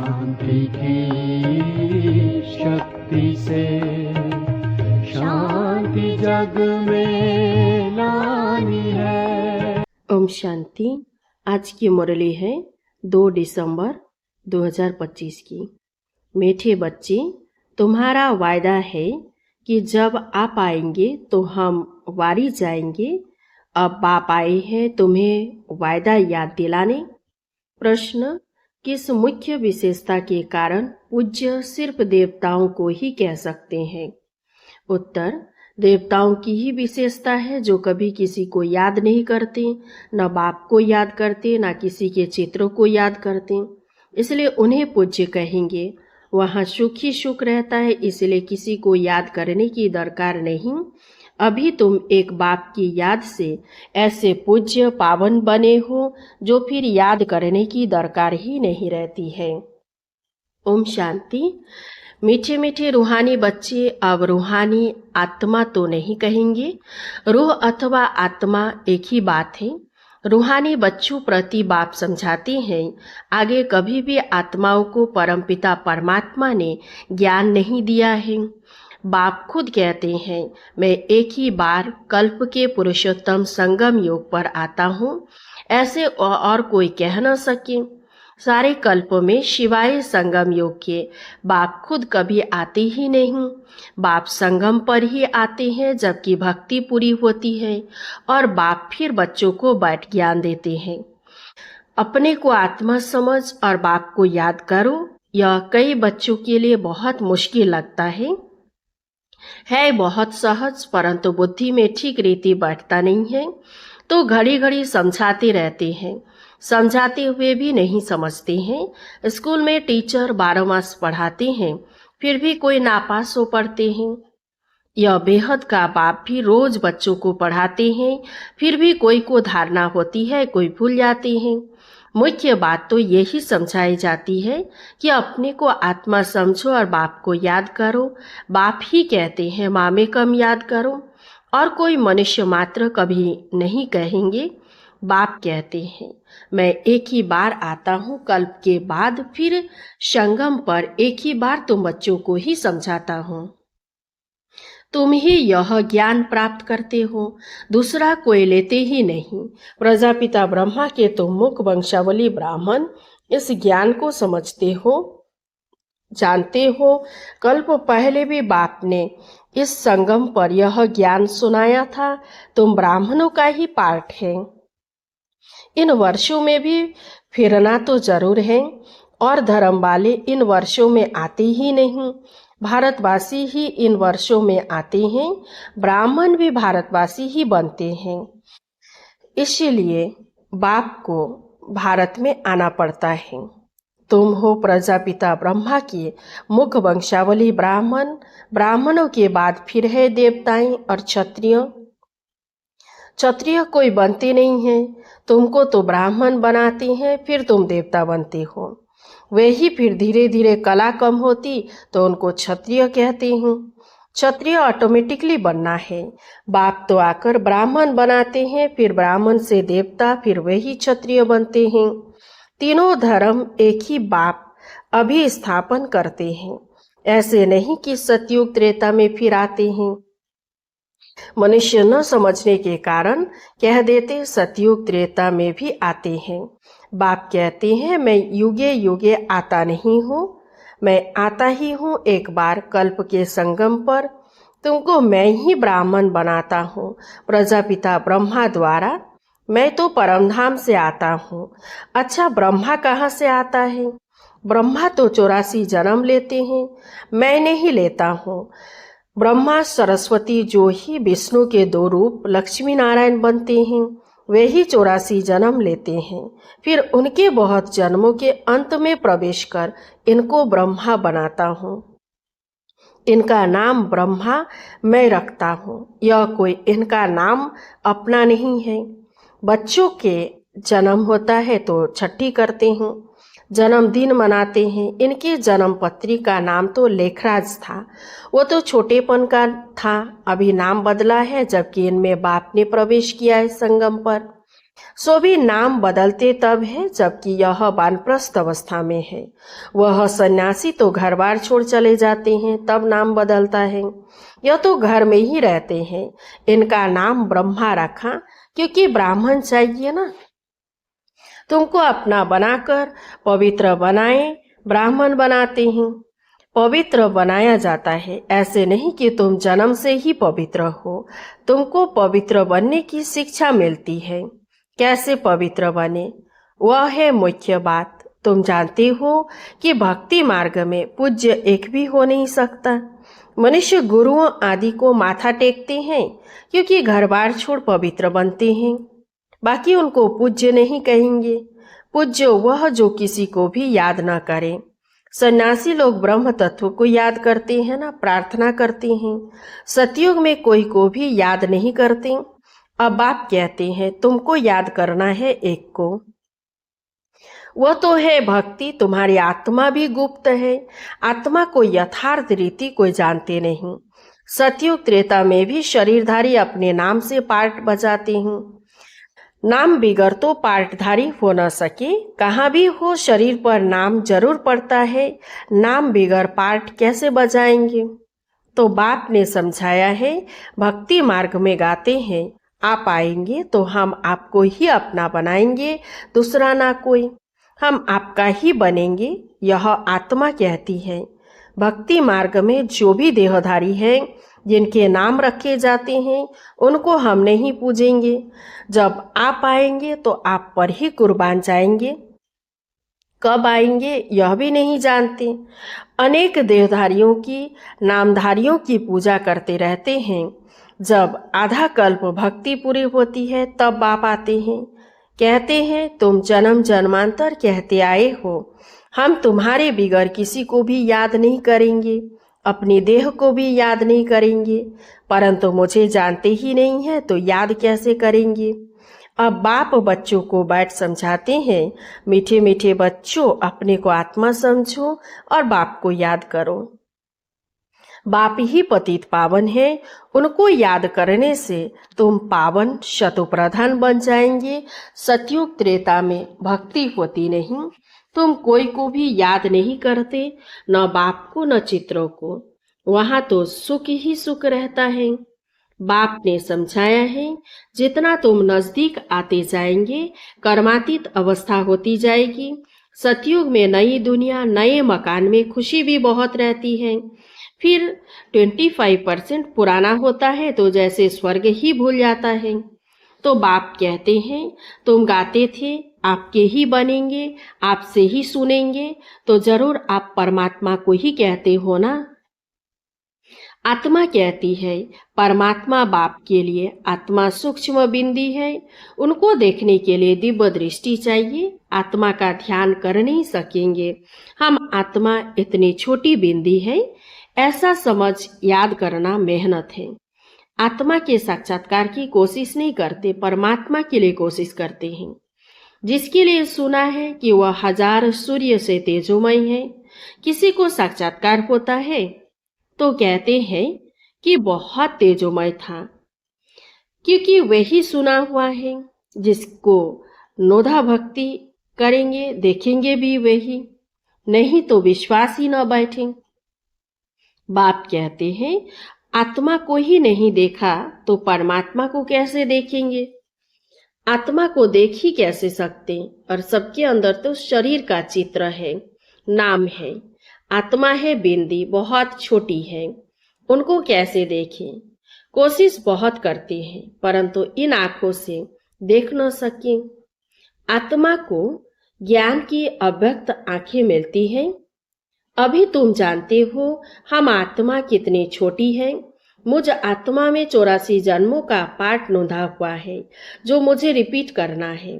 शांति की शक्ति से शांति जग में लानी है। ओम शांति। आज की मुरली है 2 दिसंबर 2025 की। मीठे बच्चे, तुम्हारा वायदा है कि जब आप आएंगे तो हम वारी जाएंगे। अब बाप आए हैं तुम्हें वायदा याद दिलाने। प्रश्न, किस मुख्य विशेषता के कारण पूज्य सिर्फ देवताओं को ही कह सकते हैं? उत्तर, देवताओं की ही विशेषता है जो कभी किसी को याद नहीं करते, न बाप को याद करते, न किसी के चित्रों को याद करते, इसलिए उन्हें पूज्य कहेंगे। वहाँ सुख ही सुख रहता है, इसलिए किसी को याद करने की दरकार नहीं। अभी तुम एक बाप की याद से ऐसे पूज्य पावन बने हो जो फिर याद करने की दरकार ही नहीं रहती है। ओम शांति। मीठे मीठे रूहानी बच्चे, अब रूहानी आत्मा तो नहीं कहेंगे। रूह अथवा आत्मा एक ही बात है। रूहानी बच्चों प्रति बाप समझाते हैं, आगे कभी भी आत्माओं को परमपिता परमात्मा ने ज्ञान नहीं दिया है। बाप खुद कहते हैं, मैं एक ही बार कल्प के पुरुषोत्तम संगम योग पर आता हूँ, ऐसे और कोई कह न सके। सारे कल्प में शिवाय संगम योग के बाप खुद कभी आते ही नहीं। बाप संगम पर ही आते हैं जबकि भक्ति पूरी होती है और बाप फिर बच्चों को बैठ ज्ञान देते हैं। अपने को आत्मा समझ और बाप को याद करो। यह कई बच्चों के लिए बहुत मुश्किल लगता है बहुत सहज, परंतु बुद्धि में ठीक रीति बैठता नहीं है तो घड़ी घड़ी समझाते रहते हैं, समझाते हुए भी नहीं समझते हैं। स्कूल में टीचर 12 मास पढ़ाते हैं, फिर भी कोई नापास हो पड़ते हैं। यह बेहद का बाप भी रोज बच्चों को पढ़ाते हैं, फिर भी कोई को धारणा होती है, कोई भूल जाते हैं। मुख्य बात तो यही समझाई जाती है कि अपने को आत्मा समझो और बाप को याद करो। बाप ही कहते हैं मामेकम याद करो, और कोई मनुष्य मात्र कभी नहीं कहेंगे। बाप कहते हैं, मैं एक ही बार आता हूँ कल्प के बाद, फिर संगम पर एक ही बार तुम बच्चों को ही समझाता हूँ। तुम ही यह ज्ञान प्राप्त करते हो, दूसरा कोई लेते ही नहीं। प्रजापिता ब्रह्मा के तुम मुख वंशावली ब्राह्मण इस ज्ञान को समझते हो, जानते हो। कल्प पहले भी बाप ने इस संगम पर यह ज्ञान सुनाया था। तुम ब्राह्मणों का ही पार्ट है। इन वर्षों में भी फिरना तो जरूर है, और धर्म वाले इन वर्षों में आते ही नहीं। भारतवासी ही इन वर्षों में आते हैं, ब्राह्मण भी भारतवासी ही बनते हैं। इसलिए बाप को भारत में आना पड़ता है। तुम हो प्रजापिता ब्रह्मा के मुख वंशावली ब्राह्मण। ब्राह्मणों के बाद फिर है देवताएं और क्षत्रिय। क्षत्रिय कोई बनते नहीं हैं, तुमको तो ब्राह्मण बनाते हैं, फिर तुम देवता बनते हो। वे ही फिर धीरे धीरे कला कम होती तो उनको क्षत्रिय कहते हैं। क्षत्रिय ऑटोमेटिकली बनना है। बाप तो आकर ब्राह्मण बनाते हैं, फिर ब्राह्मण से देवता, फिर वही क्षत्रिय बनते हैं। तीनों धर्म एक ही बाप अभी स्थापन करते हैं। ऐसे नहीं कि सतयुग त्रेता में फिर आते हैं। मनुष्य न समझने के कारण कह देते सतयुग त्रेता में भी आते हैं। बाप कहते हैं, मैं युगे युगे आता नहीं हूँ, मैं आता ही हूँ एक बार कल्प के संगम पर। तुमको मैं ही ब्राह्मण बनाता हूँ प्रजापिता ब्रह्मा द्वारा। मैं तो परमधाम से आता हूँ। अच्छा, ब्रह्मा कहाँ से आता है? ब्रह्मा तो 84 जन्म लेते हैं, मैं नहीं लेता हूँ। ब्रह्मा सरस्वती जो ही विष्णु के 2 रूप लक्ष्मी नारायण बनते हैं, वे ही 84 जन्म लेते हैं। फिर उनके बहुत जन्मों के अंत में प्रवेश कर इनको ब्रह्मा बनाता हूँ। इनका नाम ब्रह्मा मैं रखता हूँ। यह कोई इनका नाम अपना नहीं है। बच्चों के जन्म होता है तो छठी करते हैं, जन्मदिन मनाते हैं। इनके जन्म पत्री का नाम तो लेखराज था, वो तो छोटेपन का था, अभी नाम बदला है, जबकि इनमें बाप ने प्रवेश किया है संगम पर। सो भी नाम बदलते तब है जबकि यह वानप्रस्थ अवस्था में है। वह सन्यासी तो घर बार छोड़ चले जाते हैं तब नाम बदलता है। यह तो घर में ही रहते हैं। इनका नाम ब्रह्मा रखा क्योंकि ब्राह्मण चाहिए ना। तुमको अपना बनाकर पवित्र बनाए ब्राह्मण बनाते हैं। पवित्र बनाया जाता है, ऐसे नहीं कि तुम जन्म से ही पवित्र हो। तुमको पवित्र बनने की शिक्षा मिलती है। कैसे पवित्र बने, वह है मुख्य बात। तुम जानते हो कि भक्ति मार्ग में पूज्य एक भी हो नहीं सकता। मनुष्य गुरुओं आदि को माथा टेकते हैं क्योंकि घर बार छोड़ पवित्र बनते हैं। बाकी उनको पूज्य नहीं कहेंगे। पूज्य वह जो किसी को भी याद न करे। सन्यासी लोग ब्रह्म तत्व को याद करते हैं ना, प्रार्थना करते हैं। सतयुग में कोई को भी याद नहीं करते। अब आप कहते हैं तुमको याद करना है एक को। वह तो है भक्ति। तुम्हारी आत्मा भी गुप्त है। आत्मा को यथार्थ रीति कोई जानते नहीं। सतयुग त्रेता में भी शरीरधारी अपने नाम से पार्ट बजाते हैं। नाम बिगर तो पार्टधारी हो न सके। कहाँ भी हो शरीर पर नाम जरूर पड़ता है। नाम बिगर पार्ट कैसे बजाएंगे। तो बाप ने समझाया है, भक्ति मार्ग में गाते हैं, आप आएंगे तो हम आपको ही अपना बनाएंगे, दूसरा ना कोई। हम आपका ही बनेंगे, यह आत्मा कहती है। भक्ति मार्ग में जो भी देहधारी है, जिनके नाम रखे जाते हैं, उनको हम नहीं पूजेंगे। जब आप आएंगे तो आप पर ही कुर्बान जाएंगे। कब आएंगे यह भी नहीं जानते। अनेक देहधारियों की, नामधारियों की पूजा करते रहते हैं। जब आधा कल्प भक्ति पूरी होती है तब बाप आते हैं। कहते हैं तुम जन्म जन्मांतर कहते आए हो, हम तुम्हारे बिगर किसी को भी याद नहीं करेंगे, अपनी देह को भी याद नहीं करेंगे। परंतु मुझे जानते ही नहीं है तो याद कैसे करेंगे। अब बाप बच्चों को बैठ समझाते हैं, मीठे मीठे बच्चों, अपने को आत्मा समझो और बाप को याद करो। बाप ही पतित पावन है। उनको याद करने से तुम पावन शतुप्रधान बन जाएंगे। सतयुग त्रेता में भक्ति होती नहीं। तुम कोई को भी याद नहीं करते, न बाप को न चित्रों को। वहां तो सुख ही सुख रहता है। बाप ने समझाया है, जितना तुम नजदीक आते जाएंगे कर्मातीत अवस्था होती जाएगी। सतयुग में नई दुनिया, नए मकान में खुशी भी बहुत रहती है। फिर 25% पुराना होता है तो जैसे स्वर्ग ही भूल जाता है। तो बाप कहते हैं, तुम गाते थे आपके ही बनेंगे, आपसे ही सुनेंगे, तो जरूर आप परमात्मा को ही कहते हो ना। आत्मा कहती है, परमात्मा बाप के लिए आत्मा सूक्ष्म बिंदी है। उनको देखने के लिए दिव्य दृष्टि चाहिए। आत्मा का ध्यान कर नहीं सकेंगे। हम आत्मा इतनी छोटी बिंदी है, ऐसा समझ याद करना मेहनत है। आत्मा के साक्षात्कार की कोशिश नहीं करते, परमात्मा के लिए कोशिश करते हैं। जिसके लिए सुना है कि वह 1000 सूर्य से तेजोमय है, किसी को साक्षात्कार होता है तो कहते हैं कि बहुत तेजोमय था, क्योंकि वही सुना हुआ है। जिसको नोधा भक्ति करेंगे देखेंगे भी वही, नहीं तो विश्वास ही न बैठे। बाप कहते हैं, आत्मा को ही नहीं देखा तो परमात्मा को कैसे देखेंगे। आत्मा को देख ही कैसे सकते, और सबके अंदर तो शरीर का चित्र है, नाम है। आत्मा है बिंदी, बहुत छोटी है, उनको कैसे देखें। कोशिश बहुत करते हैं परंतु इन आंखों से देख न सके। आत्मा को ज्ञान की अव्यक्त आंखें मिलती हैं। अभी तुम जानते हो हम आत्मा कितनी छोटी है। मुझ आत्मा में 84 जन्मों का पाठ नोंधा हुआ है, जो मुझे रिपीट करना है।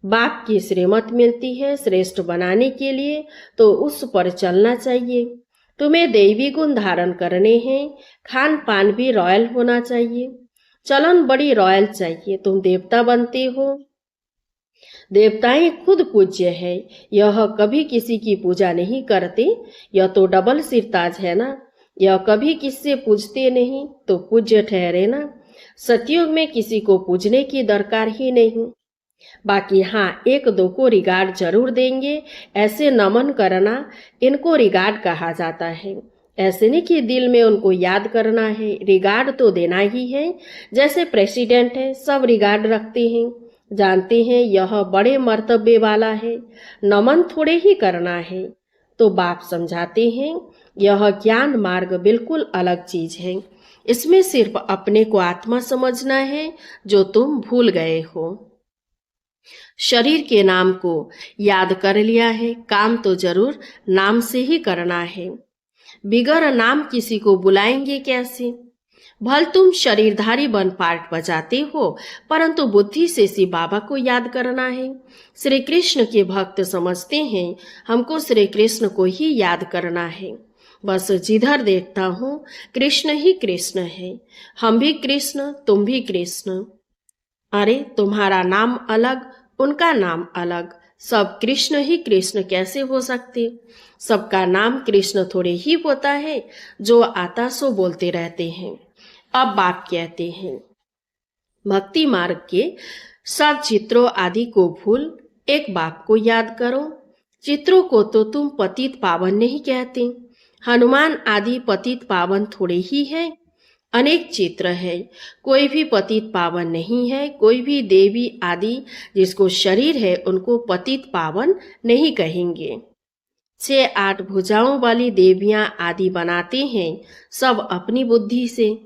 बाप की श्रीमत मिलती है श्रेष्ठ बनाने के लिए, तो उस पर चलना चाहिए। तुम्हें दैवी गुण धारण करने हैं, खान पान भी रॉयल होना चाहिए, चलन बड़ी रॉयल चाहिए। तुम देवता बनते हो, देवताएं खुद पूज्य है, यह कभी किसी की पूजा नहीं करते। यह तो डबल सिरताज है ना, यह कभी किससे पूजते नहीं तो पूज्य ठहरे ना। सतयुग में किसी को पूजने की दरकार ही नहीं। बाकी हाँ, एक दो को रिगार्ड जरूर देंगे। ऐसे नमन करना, इनको रिगार्ड कहा जाता है। ऐसे नहीं कि दिल में उनको याद करना है, रिगार्ड तो देना ही है। जैसे प्रेसिडेंट है, सब रिगार्ड रखते हैं, जानते हैं यह बड़े मर्तबे वाला है, नमन थोड़े ही करना है। तो बाप समझाते हैं यह ज्ञान मार्ग बिल्कुल अलग चीज है। इसमें सिर्फ अपने को आत्मा समझना है, जो तुम भूल गए हो। शरीर के नाम को याद कर लिया है, काम तो जरूर नाम से ही करना है। बिगर नाम किसी को बुलाएंगे कैसे? भल तुम शरीरधारी बन पार्ट बजाते हो, परंतु बुद्धि से श्री बाबा को याद करना है। श्री कृष्ण के भक्त समझते हैं हमको श्री कृष्ण को ही याद करना है। बस जिधर देखता हूँ कृष्ण ही कृष्ण है, हम भी कृष्ण, तुम भी कृष्ण। अरे तुम्हारा नाम अलग, उनका नाम अलग, सब कृष्ण ही कृष्ण कैसे हो सकते? सबका नाम कृष्ण थोड़े ही होता है, जो आता सो बोलते रहते हैं। अब बाप कहते हैं भक्ति मार्ग के सब चित्रों आदि को भूल एक बाप को याद करो। चित्रों को तो तुम पतित पावन नहीं कहते, हनुमान आदि पतित पावन थोड़े ही है। अनेक चित्र है, कोई भी पतित पावन नहीं है। कोई भी देवी आदि जिसको शरीर है उनको पतित पावन नहीं कहेंगे। 6-8 भुजाओं वाली देवियां आदि बनाते हैं सब अपनी बुद्धि से।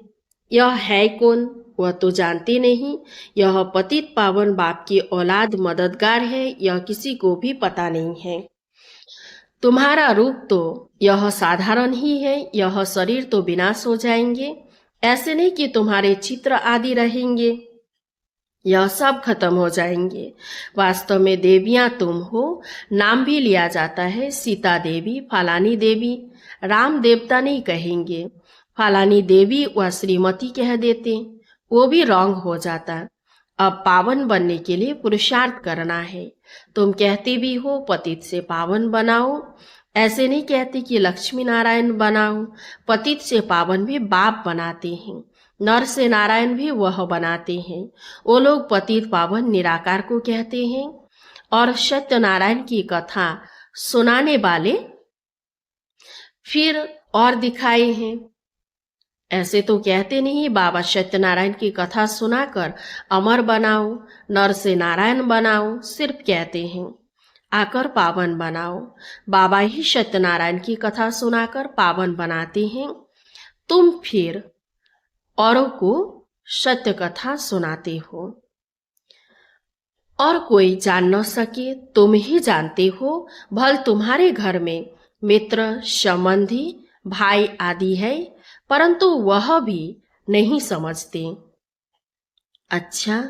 यह है कौन वह तो जानते नहीं। यह पतित पावन बाप की औलाद मददगार है, यह किसी को भी पता नहीं है। तुम्हारा रूप तो यह साधारण ही है, यह शरीर तो विनाश हो जाएंगे। ऐसे नहीं कि तुम्हारे चित्र आदि रहेंगे, यह सब खत्म हो जाएंगे। वास्तव में देवियां तुम हो, नाम भी लिया जाता है, सीता देवी, फलानी देवी। राम देवता नहीं कहेंगे, फलानी देवी व श्रीमती कह देते, वो भी रॉन्ग हो जाता। अब पावन बनने के लिए पुरुषार्थ करना है। तुम कहते भी हो पतित से पावन बनाओ, ऐसे नहीं कहते कि लक्ष्मी नारायण बनाओ। पतित से पावन भी बाप बनाते हैं, नर से नारायण भी वह बनाते हैं। वो लोग पतित पावन निराकार को कहते हैं और सत्यनारायण की कथा सुनाने वाले फिर और दिखाए हैं। ऐसे तो कहते नहीं बाबा सत्यनारायण की कथा सुनाकर अमर बनाओ, नर से नारायण बनाओ, सिर्फ कहते हैं आकर पावन बनाओ। बाबा ही सत्यनारायण की कथा सुनाकर पावन बनाते हैं, तुम फिर औरों को सत्य कथा सुनाते हो। और कोई जान न सके, तुम ही जानते हो। भल तुम्हारे घर में मित्र, संबंधी, भाई आदि है, परंतु वह भी नहीं समझते। अच्छा,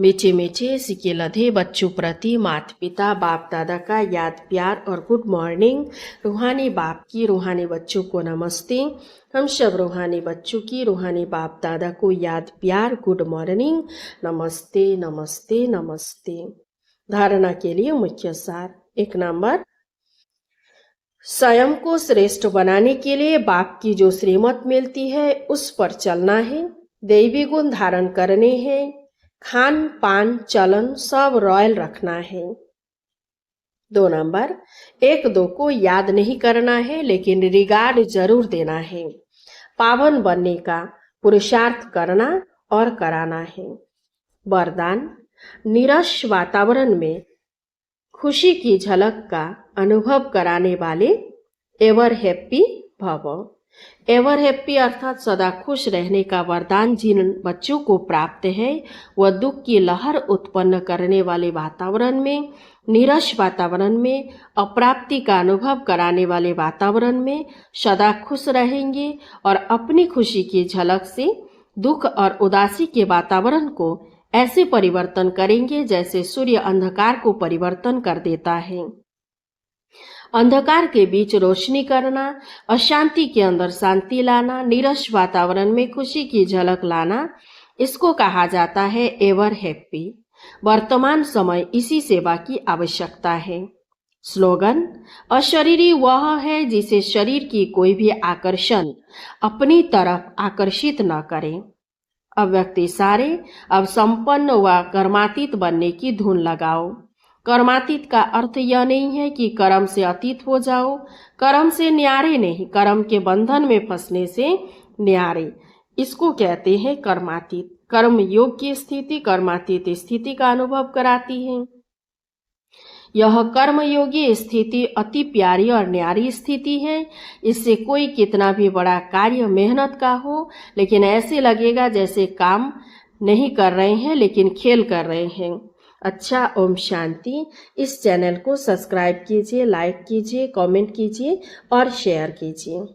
मीठे मीठे सिके लधे बच्चों प्रति माता पिता बाप दादा का याद प्यार और गुड मॉर्निंग। रूहानी बाप की रूहानी बच्चों को नमस्ते। हम सब रूहानी बच्चों की रूहानी बाप दादा को याद प्यार गुड मॉर्निंग, नमस्ते नमस्ते नमस्ते। धारणा के लिए मुख्य सार। 1 नंबर, स्वयं को श्रेष्ठ बनाने के लिए बाप की जो श्रीमत मिलती है उस पर चलना है। दैवी गुण धारण करने हैं, खान पान चलन सब रॉयल रखना है। 2 नंबर, 1-2 को याद नहीं करना है, लेकिन रिगार्ड जरूर देना है। पावन बनने का पुरुषार्थ करना और कराना है। वरदान, नीरस वातावरण में खुशी की झलक का अनुभव कराने वाले एवर हैप्पी भव। एवर हैप्पी अर्थात सदा खुश रहने का वरदान जिन बच्चों को प्राप्त है, वह दुख की लहर उत्पन्न करने वाले वातावरण में, नीरस वातावरण में, अप्राप्ति का अनुभव कराने वाले वातावरण में सदा खुश रहेंगे और अपनी खुशी की झलक से दुख और उदासी के वातावरण को ऐसे परिवर्तन करेंगे जैसे सूर्य अंधकार को परिवर्तन कर देता है। अंधकार के बीच रोशनी करना, अशांति के अंदर शांति लाना, नीरस वातावरण में खुशी की झलक लाना, इसको कहा जाता है एवर हैप्पी। वर्तमान समय इसी सेवा की आवश्यकता है। स्लोगन, अशरीरी वह है जिसे शरीर की कोई भी आकर्षण अपनी तरफ आकर्षित न करे। अब व्यक्ति सारे अब संपन्न व कर्मातीत बनने की धुन लगाओ। कर्मातीत का अर्थ यह नहीं है कि कर्म से अतीत हो जाओ, कर्म से न्यारे नहीं, कर्म के बंधन में फंसने से न्यारे, इसको कहते हैं कर्मातीत। कर्म योग की स्थिति कर्मातीत स्थिति का अनुभव कराती है। यह कर्मयोगी स्थिति अति प्यारी और न्यारी स्थिति है। इससे कोई कितना भी बड़ा कार्य मेहनत का हो, लेकिन ऐसे लगेगा जैसे काम नहीं कर रहे हैं लेकिन खेल कर रहे हैं। अच्छा, ओम शांति। इस चैनल को सब्सक्राइब कीजिए, लाइक कीजिए, कमेंट कीजिए और शेयर कीजिए।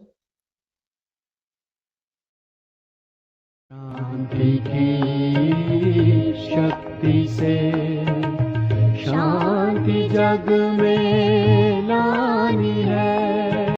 शांति की शक्ति से शांति जग में